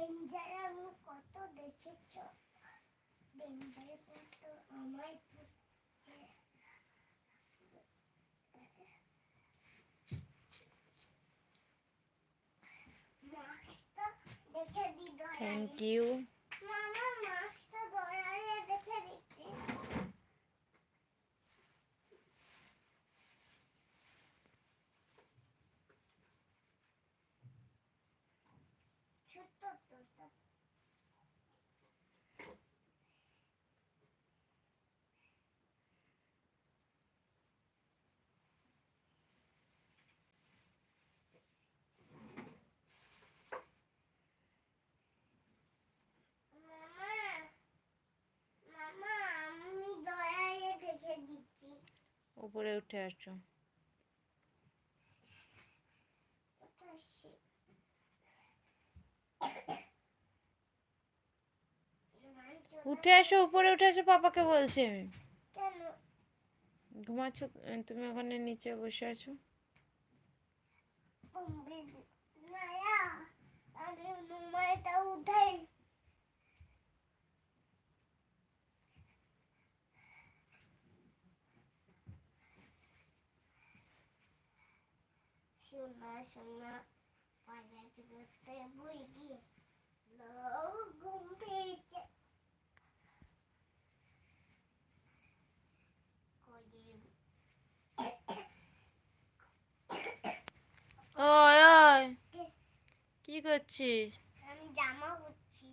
Danger আমি কত দেখেছো, ডেঞ্জার কত আমার দেখে দিদ। Thank you. মামা মাছটা দয়ালে দেখে দিচ্ছি। ছোট্ট তো মামা আমি দয়ালে দেখে দিচ্ছি। উপরে উঠে আসো। উঠে আসো, উপরে উঠে আসো, পাপাকে বলছি আমি। কেন ঘুমাচ্ছ তুমি, ওখানে নিচে বসে আছো। নায়া আমি মোবাইলটা উঠাই। শোনা শোনা পাড়াতে বসতে বই দিয়ে ঘুম পেয়েছে। ওই ওই, কি করছিস? আমি জামা পরছি।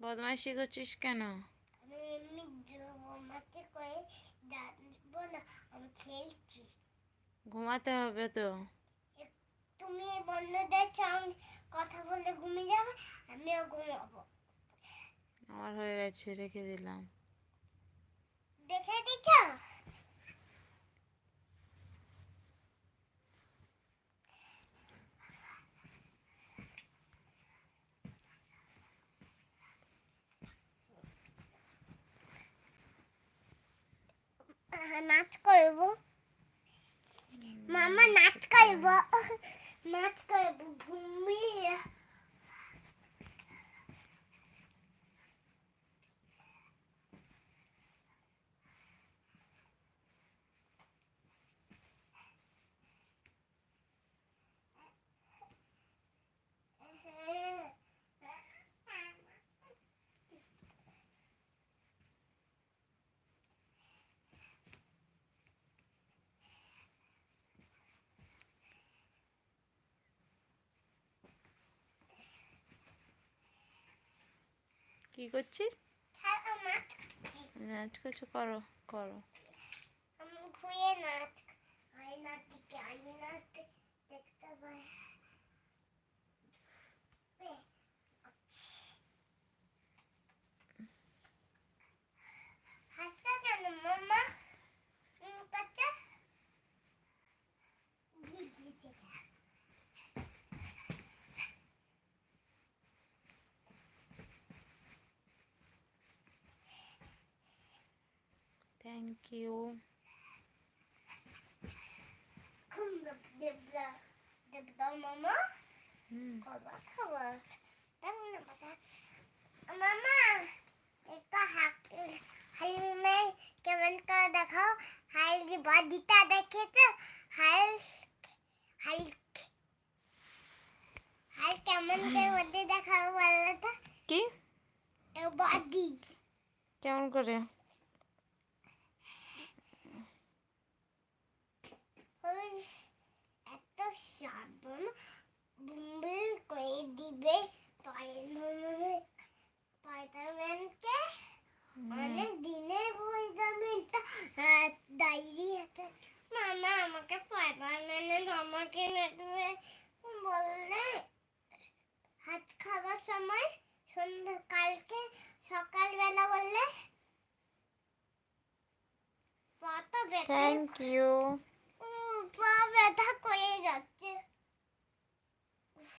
বদমাইশি করছিস কেন? আমি এমনি ঘুমাতে করে জানবো না, আমি খেলছি। ঘুমাতে হবে তো। তুমি বন্ধ দেখছো, আমি কথা বলতে ঘুমিয়ে যাবে, আমিও ঘুমাবো। আমার হয়ে গেছে, রেখে দিলাম। দেখে দিচ্ছ? নাচ করবো মামা, নাচ করবো, নাচ করবো ঘুমিয়ে। কি করছিস? নাচ নাচ করছো, করো করো। আমি ঘুরে নাচ, আই নাচতে আই নাচতে দেখতে পাই। হাসছো কেন মামা? কাচ্চা দিতে যা। Thank you. দেবদা মামা খাবার খাবার মামা একটা হালিমে কেমন করে দেখাও। হাইল বাদিটা দেখেছো? হাইল হাইল হাইল কেমন করে বদি দেখাও বলো তো। কি বাদি কেমন করে? এত সাবন বুমবিল করে দিবে পায়ের